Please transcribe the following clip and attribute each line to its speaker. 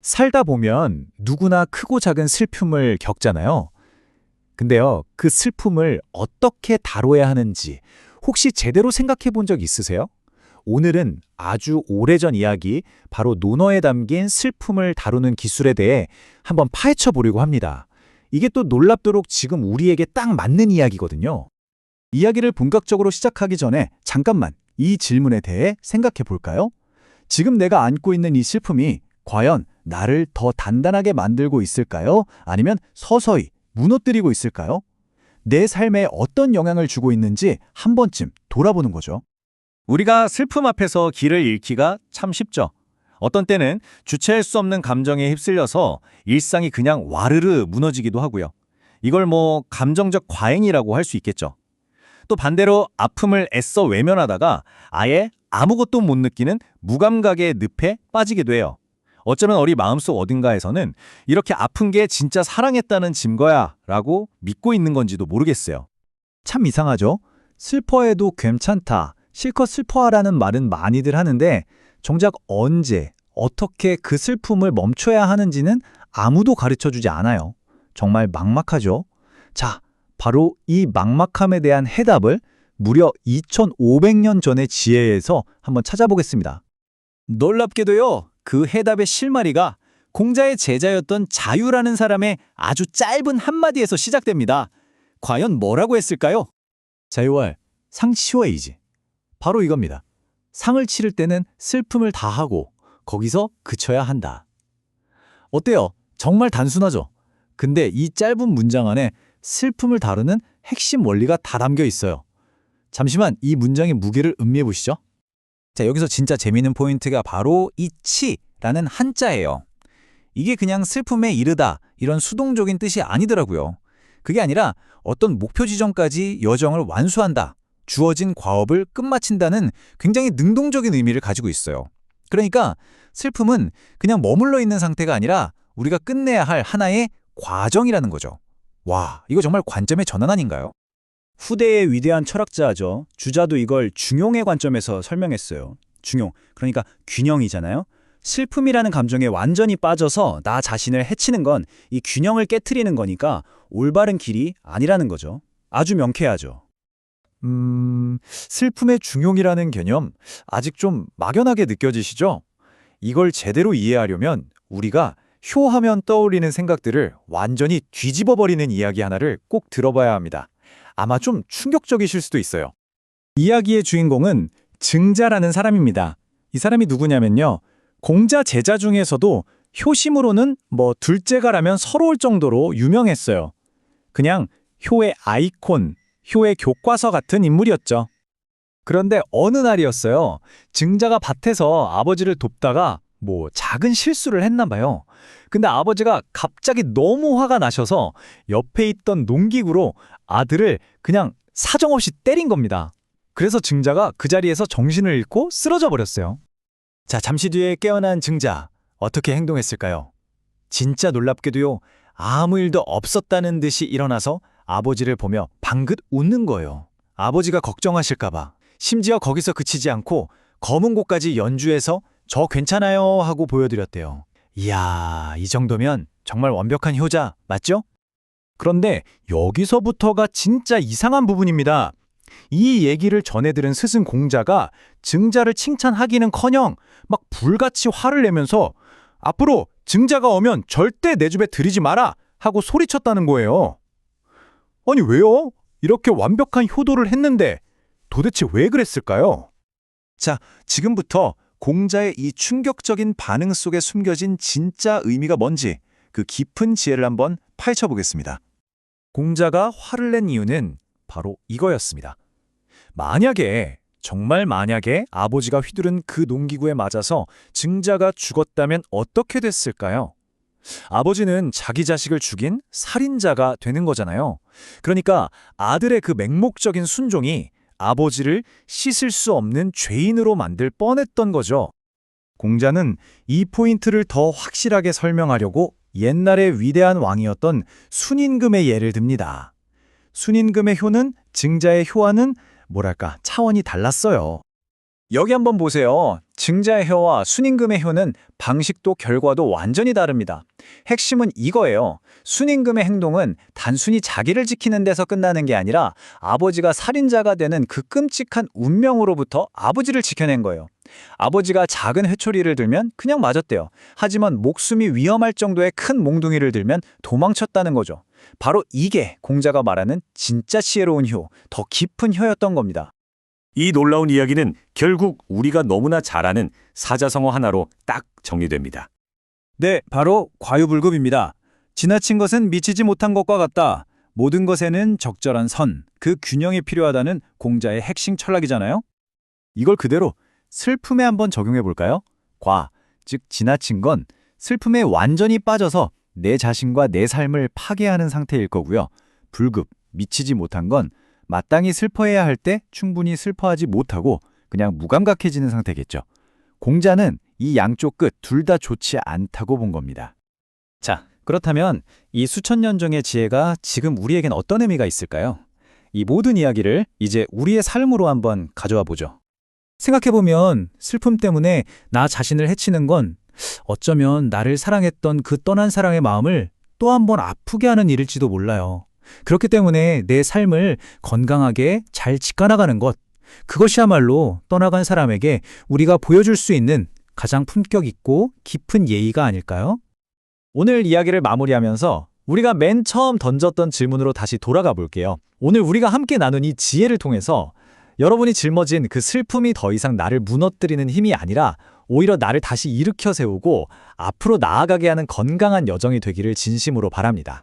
Speaker 1: 살다 보면 누구나 크고 작은 슬픔을 겪잖아요. 근데요, 그 슬픔을 어떻게 다뤄야 하는지 혹시 제대로 생각해 본 적 있으세요? 오늘은 아주 오래전 이야기, 바로 논어에 담긴 슬픔을 다루는 기술에 대해 한번 파헤쳐 보려고 합니다. 이게 또 놀랍도록 지금 우리에게 딱 맞는 이야기거든요. 이야기를 본격적으로 시작하기 전에 잠깐만 이 질문에 대해 생각해 볼까요? 지금 내가 안고 있는 이 슬픔이 과연 나를 더 단단하게 만들고 있을까요? 아니면 서서히 무너뜨리고 있을까요? 내 삶에 어떤 영향을 주고 있는지 한 번쯤 돌아보는 거죠.
Speaker 2: 우리가 슬픔 앞에서 길을 잃기가 참 쉽죠. 어떤 때는 주체할 수 없는 감정에 휩쓸려서 일상이 그냥 와르르 무너지기도 하고요. 이걸 감정적 과잉이라고 할 수 있겠죠. 또 반대로 아픔을 애써 외면하다가 아예 아무것도 못 느끼는 무감각의 늪에 빠지기도 해요. 어쩌면 우리 마음속 어딘가에서는 이렇게 아픈 게 진짜 사랑했다는 증거야 라고 믿고 있는 건지도 모르겠어요.
Speaker 1: 참 이상하죠? 슬퍼해도 괜찮다, 실컷 슬퍼하라는 말은 많이들 하는데 정작 언제, 어떻게 그 슬픔을 멈춰야 하는지는 아무도 가르쳐주지 않아요. 정말 막막하죠? 자, 바로 이 막막함에 대한 해답을 무려 2500년 전의 지혜에서 한번 찾아보겠습니다.
Speaker 2: 놀랍게도요, 그 해답의 실마리가 공자의 제자였던 자유라는 사람의 아주 짧은 한마디에서 시작됩니다. 과연 뭐라고 했을까요?
Speaker 1: 자유할 상치워이지. 바로 이겁니다. 상을 치를 때는 슬픔을 다하고 거기서 그쳐야 한다. 어때요? 정말 단순하죠? 근데 이 짧은 문장 안에 슬픔을 다루는 핵심 원리가 다 담겨 있어요. 잠시만 이 문장의 무게를 음미해 보시죠. 자, 여기서 진짜 재미있는 포인트가 바로 이 치라는 한자예요. 이게 그냥 슬픔에 이르다 이런 수동적인 뜻이 아니더라고요. 그게 아니라 어떤 목표 지점까지 여정을 완수한다, 주어진 과업을 끝마친다는 굉장히 능동적인 의미를 가지고 있어요. 그러니까 슬픔은 그냥 머물러 있는 상태가 아니라 우리가 끝내야 할 하나의 과정이라는 거죠. 와, 이거 정말 관점의 전환 아닌가요?
Speaker 3: 후대의 위대한 철학자죠. 주자도 이걸 중용의 관점에서 설명했어요. 중용, 그러니까 균형이잖아요. 슬픔이라는 감정에 완전히 빠져서 나 자신을 해치는 건 이 균형을 깨트리는 거니까 올바른 길이 아니라는 거죠. 아주 명쾌하죠.
Speaker 1: 슬픔의 중용이라는 개념 아직 좀 막연하게 느껴지시죠? 이걸 제대로 이해하려면 우리가 효하면 떠올리는 생각들을 완전히 뒤집어버리는 이야기 하나를 꼭 들어봐야 합니다. 아마 좀 충격적이실 수도 있어요.
Speaker 3: 이야기의 주인공은 증자라는 사람입니다. 이 사람이 누구냐면요. 공자 제자 중에서도 효심으로는 둘째가라면 서러울 정도로 유명했어요. 그냥 효의 아이콘, 효의 교과서 같은 인물이었죠.
Speaker 1: 그런데 어느 날이었어요. 증자가 밭에서 아버지를 돕다가 작은 실수를 했나 봐요. 근데 아버지가 갑자기 너무 화가 나셔서 옆에 있던 농기구로 아들을 그냥 사정없이 때린 겁니다. 그래서 증자가 그 자리에서 정신을 잃고 쓰러져 버렸어요. 자, 잠시 뒤에 깨어난 증자, 어떻게 행동했을까요? 진짜 놀랍게도요, 아무 일도 없었다는 듯이 일어나서 아버지를 보며 방긋 웃는 거예요. 아버지가 걱정하실까봐. 심지어 거기서 그치지 않고 검은 곡까지 연주해서 저 괜찮아요 하고 보여드렸대요. 이야, 이 정도면 정말 완벽한 효자, 맞죠? 그런데 여기서부터가 진짜 이상한 부분입니다. 이 얘기를 전해들은 스승 공자가 증자를 칭찬하기는커녕 막 불같이 화를 내면서 앞으로 증자가 오면 절대 내 집에 들이지 마라 하고 소리쳤다는 거예요. 아니 왜요? 이렇게 완벽한 효도를 했는데 도대체 왜 그랬을까요? 자, 지금부터 공자의 이 충격적인 반응 속에 숨겨진 진짜 의미가 뭔지 그 깊은 지혜를 한번 파헤쳐 보겠습니다. 공자가 화를 낸 이유는 바로 이거였습니다. 정말 만약에 아버지가 휘두른 그 농기구에 맞아서 증자가 죽었다면 어떻게 됐을까요? 아버지는 자기 자식을 죽인 살인자가 되는 거잖아요. 그러니까 아들의 그 맹목적인 순종이 아버지를 씻을 수 없는 죄인으로 만들 뻔했던 거죠. 공자는 이 포인트를 더 확실하게 설명하려고 옛날의 위대한 왕이었던 순임금의 예를 듭니다. 순임금의 효는 증자의 효와는 차원이 달랐어요. 여기 한번 보세요. 증자의 효와 순임금의 효는 방식도 결과도 완전히 다릅니다. 핵심은 이거예요. 순임금의 행동은 단순히 자기를 지키는 데서 끝나는 게 아니라 아버지가 살인자가 되는 그 끔찍한 운명으로부터 아버지를 지켜낸 거예요. 아버지가 작은 회초리를 들면 그냥 맞았대요. 하지만 목숨이 위험할 정도의 큰 몽둥이를 들면 도망쳤다는 거죠. 바로 이게 공자가 말하는 진짜 지혜로운 효, 더 깊은 효였던 겁니다.
Speaker 4: 이 놀라운 이야기는 결국 우리가 너무나 잘 아는 사자성어 하나로 딱 정리됩니다.
Speaker 3: 네, 바로 과유불급입니다. 지나친 것은 미치지 못한 것과 같다. 모든 것에는 적절한 선, 그 균형이 필요하다는 공자의 핵심 철학이잖아요.
Speaker 2: 이걸 그대로 슬픔에 한번 적용해 볼까요? 과, 즉 지나친 건 슬픔에 완전히 빠져서 내 자신과 내 삶을 파괴하는 상태일 거고요. 불급, 미치지 못한 건 마땅히 슬퍼해야 할 때 충분히 슬퍼하지 못하고 그냥 무감각해지는 상태겠죠. 공자는 이 양쪽 끝 둘 다 좋지 않다고 본 겁니다.
Speaker 1: 자, 그렇다면 이 수천 년 전의 지혜가 지금 우리에겐 어떤 의미가 있을까요? 이 모든 이야기를 이제 우리의 삶으로 한번 가져와 보죠. 생각해보면 슬픔 때문에 나 자신을 해치는 건 어쩌면 나를 사랑했던 그 떠난 사랑의 마음을 또 한 번 아프게 하는 일일지도 몰라요. 그렇기 때문에 내 삶을 건강하게 잘 지켜나가는 것, 그것이야말로 떠나간 사람에게 우리가 보여줄 수 있는 가장 품격 있고 깊은 예의가 아닐까요? 오늘 이야기를 마무리하면서 우리가 맨 처음 던졌던 질문으로 다시 돌아가 볼게요. 오늘 우리가 함께 나눈 이 지혜를 통해서 여러분이 짊어진 그 슬픔이 더 이상 나를 무너뜨리는 힘이 아니라 오히려 나를 다시 일으켜 세우고 앞으로 나아가게 하는 건강한 여정이 되기를 진심으로 바랍니다.